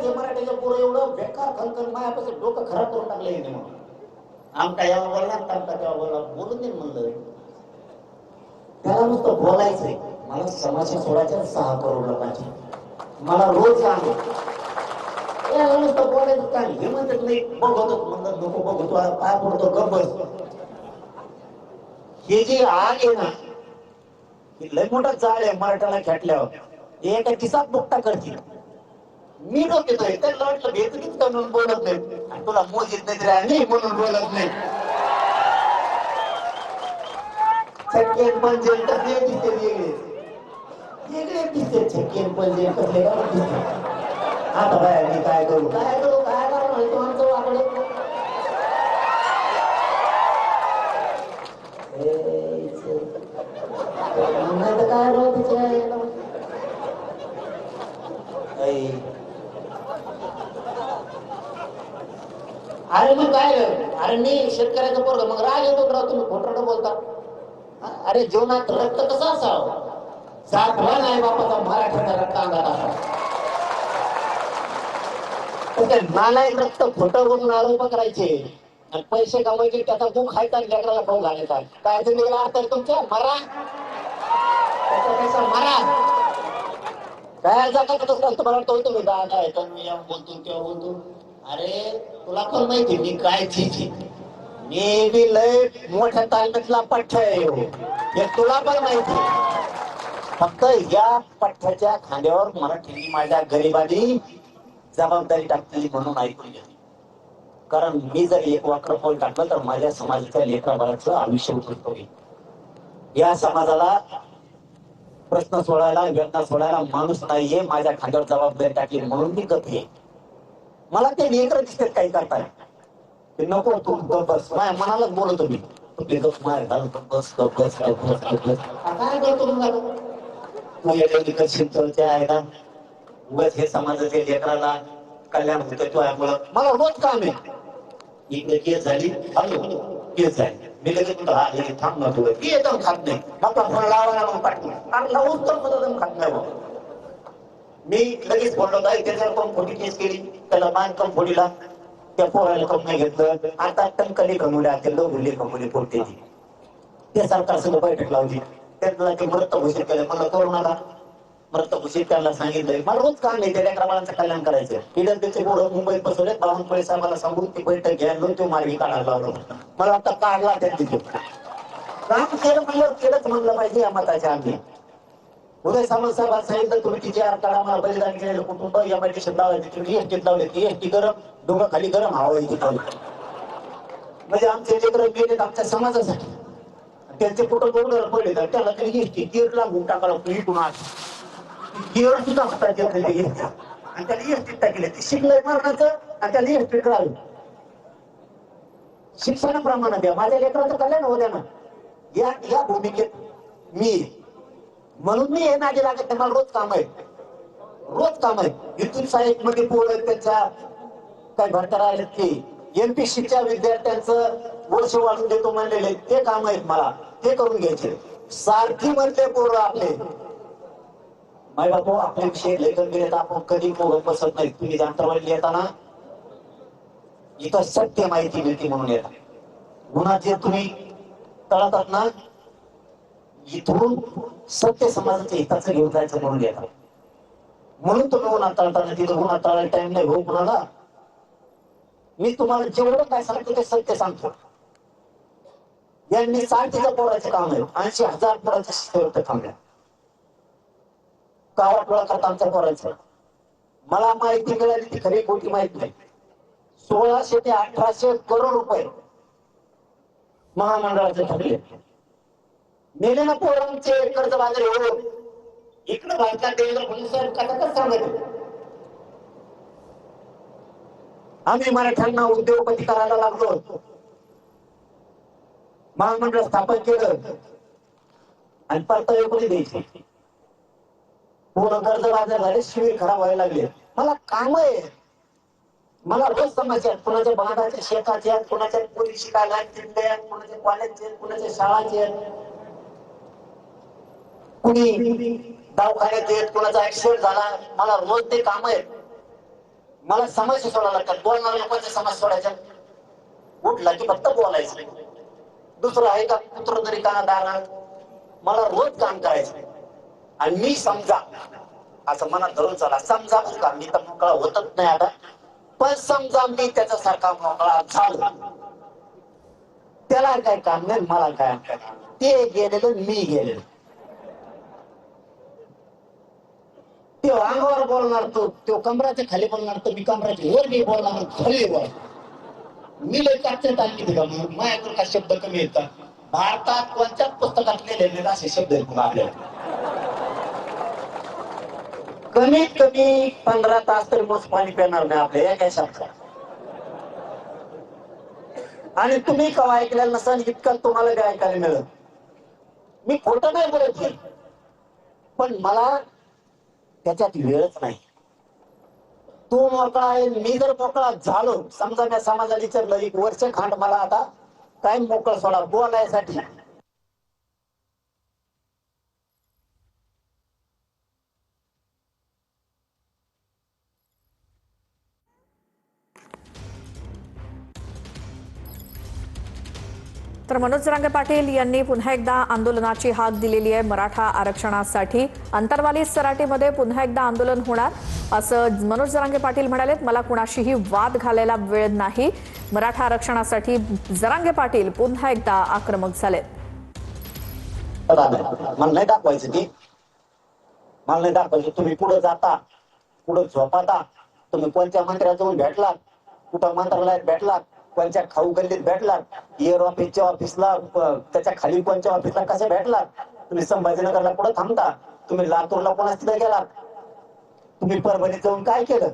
हे मराठीच्या पोरं एवढं बेकार खनखन मायापासून डोकं खराब करून टाकलं येते म्हणून आमका यावर बोलला तामका तेव्हा बोलला बोलून दे म्हणलं त्याला नुसतं बोलायचंय मला समाजच्या सोडायच्या 6 करोड लोकांची मला रोज काम याला नुसतं बोलायचं काय हे म्हणतात नाही बघतो म्हणलं नको बघतो काय पडतो गप बस हे जी आग आहे ना लय मोठा जाळ आहे मराठ्याला खेटल्यावर एका किसात बुकटा करतील मी डोकेतोय त्याला वाटलं भेटलीच का म्हणून बोलत नाही तुला मोजीत नाही तरी म्हणून बोलत नाही छक्केन पंजे कसले दिसते वेगळे वेगळे दिसते छक्केन पंजे कसले दिसते आता बाय मी काय करू काय करा म्हणतो आमचं वाकडे नाही तर काय राहू तिच्या अरे मग काय अरे मी शेतकऱ्याचं पोरग मग राग येतो राव तुम्ही खोटं बोलता अरे जीवनात रक्त कसं असावं जातला नाही बापाचा मराठ्याचा रक्त अंगात असावा नालायक रक्त खोटं बोलून आरोप करायचे आणि पैसे कमायचे त्याचा बुक खायचा लेकराला खाऊ घालायचा काय तुम्ही तर तुमच्या मरा त्याचा मरा काय जाता तुम्हाला बोलतो मी दादा आहे तर मी बोलतो तेव्हा बोलतो अरे तुला पण माहिती मी काय चीज मी बी लय मोठ्या तालमीतला पठ्ठा आहे हे तुला पण माहिती फक्त या पठ्ठ्याच्या खांद्यावर मराठीने माझ्या गरिबांनी जबाबदारी टाकली म्हणून ऐकून घेतली कारण मी जर एक वाक्र पाऊल टाकलं तर माझ्या समाजाच्या लेकराबाळाचं आयुष्य उठवतो या समाजाला प्रश्न सोडायला वेदना सोडायला माणूस नाहीये माझ्या खांद्यावर जबाबदारी टाकली म्हणून मी गप आहे मला ते लेकर दिसतात काही करताय ते नको तू गप बस माझ्या मनालाच बोलतो मी तुझे गप मार घाल बस गप बस काय करतो तू याच्या शिंतोच्या आहे ना उगाच हे समाजाच्या लेकराला कल्याण होतं तो आहे मला रोज काम आहे इकडे केस झाली हॅलो केस झाली मी लगेच थांब ना तुला ती एकदम खात नाही आपला फोन लावायला मग पाठवून लावून तर एकदम खात नाही मग मी लगेच बोललो काय त्याच्यावर पण खोटी केस केली त्याला बांधकाम फोडीला त्या पोराला कम नाही घेतलं आता टंकली कमुड्या केलं भुली कमुडी फोडते ते सरकार सगळं बैठक लावली त्याला ते मृत घोषित केलं मला कोरोनाला मृत घोषित त्याला सांगितलंय मला रोज काम नाही त्या क्रमांचं कल्याण करायचं पिढ्यांचे पोरं मुंबईत बसवले बावनकुळे साहेबाला सांगून ती बैठक घ्यायला तो मार्गी काढायला लावलं मला आता काढला त्या तिथे काम केलं म्हणलं केलंच म्हणलं पाहिजे या मताच्या आम्ही उदय सामंत साहेब सांगितलं तुम्ही तिचे काळा मला बलिदान केलेलं कुटुंब या मेडिशन लावायचे तुम्ही एसटीत लावले ती एसटी गरम डोंगा खाली गरम हवा म्हणजे आमचे लेकरं गेलेत आमच्या समाजासाठी त्यांचे कुटुंब उडर पडले तर त्याला तरी एसटी गिअर लागून टाकायला इथून आज गिअर सुद्धा हातात येत नाही आणि त्याला एसटीत टाकले ते शिकलंय मरणाचं आणि त्याला एसटीत राहिलं शिक्षणाप्रमाणे द्या माझ्या लेकराचं कल्याण होऊ द्या ना या भूमिकेत मी म्हणून मी हे नादी लागत मला रोज काम आहे इथून साहेब मध्ये पोरं त्यांच्या काय भरता राहिलेत की एमपीसीच्या विद्यार्थ्यांचं वर्ष वाढून देतो म्हणलेले ते काम आहेत मला ते करून घ्यायचे सारखी म्हणते पोरं आपले माय बापू आपल्या विषयी लेखन केले तर आपण कधी पोरं बसत नाही तुम्ही जांतरवाडी येताना इथं सत्य माहिती मिळते म्हणून येतात गुन्हा जे तुम्ही तळतात ना इथून सत्य समाजाच्या हिताचं घेऊन जायचं म्हणून येतात म्हणून तुम्ही गुन्हा तळताना तिथं गुन्हा तळायला टाइम नाही हो कुणाला मी तुम्हाला जेवढं काय सांगतो ते सत्य सांगतो यांनी 60 पोराचं काम आहे 80,000 पोराच्या शिस्तीवर थांबल्या कावटोळा करता आमच्या पोराचं मला माहिती मिळाली ती खरी खोटी माहिती नाही 1600 ते 1800 करोड रुपये महामंडळाचे ठरले मेले ना पोरांचे कर्ज बाजारी हो इकडं भारतात देवेंद्र फडणवीस साहेब कथाच सांगत आम्ही मराठ्यांना उद्योगपती करायला लागलो महामंडळ स्थापन केलं आणि परतावे कोणी द्यायचे पूर्ण कर्ज बाजार झाले शिबिर खराब व्हायला लागले मला काम आहे मला रोज समस्या आहेत कुणाच्या बांधाच्या शेताचे आहेत कुणाच्या पोरी शिकायला आहेत कुणाच्या कॉलेजचे कुणाच्या शाळाचे आहेत कुणी दवाखान्यात येत कुणाचा ऍक्सिडेंट झाला मला रोज ते काम आहेत मला समस्या सोडायला लागतात. बोलणाऱ्या लोकांच्या समस्या सोडायच्या. उठला की फक्त बोलायचं. दुसरं आहे का पुत्र तरी का दारात? मला रोज काम करायचं आणि मी समजा असं मनात धरून चला. समजा बरं का, मी तर मोकळा होतच नाही आता, पण समजा मी त्याच्यासारखा मोकळा झालो, त्याला काय काम नाही, मला काय काम. ते गेलेलं मी गेलेलं. ते अंगावर बोलणार तो कमराच्या खाली बोलणार, तर मी कमराच्या वर मी बोलणार खाली बोल. मी लय काचत आणली का माझ्याकडून का शब्द कमी येतात. भारतात कोणत्याच पुस्तकात लिहिलेले असे शब्द आहेत आपल्याला. कमीत कमी 15 तास तरी मोज पाणी पिणार नाही आपल्या एका शब्दात. आणि तुम्ही कवा ऐकलेलं नसाल इतकं तुम्हाला बी ऐकायला मिळत. मी खोटं नाही बोलत आहे, पण मला त्याच्यात वेळच नाही. तू मोकळा आहे, मी जर मोकळा झालो, समजा मी समाजाला विचारलं 1 वर्ष खांड मला आता काय मोकळं सोडा बोलायसाठी. तर मनोज जरांगे पाटील यांनी पुन्हा एकदा आंदोलनाची हाक दिलेली आहे. मराठा आरक्षणासाठी अंतरवाली सराटीमध्ये पुन्हा एकदा आंदोलन होणार असं मनोज जरांगे पाटील म्हणालेत. मला कुणाशीही वाद घालायला वेळ नाही. मराठा आरक्षणासाठी जरांगे पाटील पुन्हा एकदा आक्रमक झालेत. मला नाही दाखवायचं की, मला नाही दाखवायचं. तुम्ही पुढे जाता, पुढे झोपाता, तुम्ही कोणत्या मंत्र्याजवळ भेटलात, कुठं मंत्रालयात भेटलात, कोणत्या खाऊ गल्लीत भेटलात, एअर ऑफिसच्या ऑफिसला, त्याच्या खाली कोणत्या ऑफिसला कसे भेटलात, तुम्ही संभाजीनगरला पुढे थांबता, तुम्ही लातूरला कोणाच तिथे गेलात, तुम्ही परभणीत जाऊन काय केलं,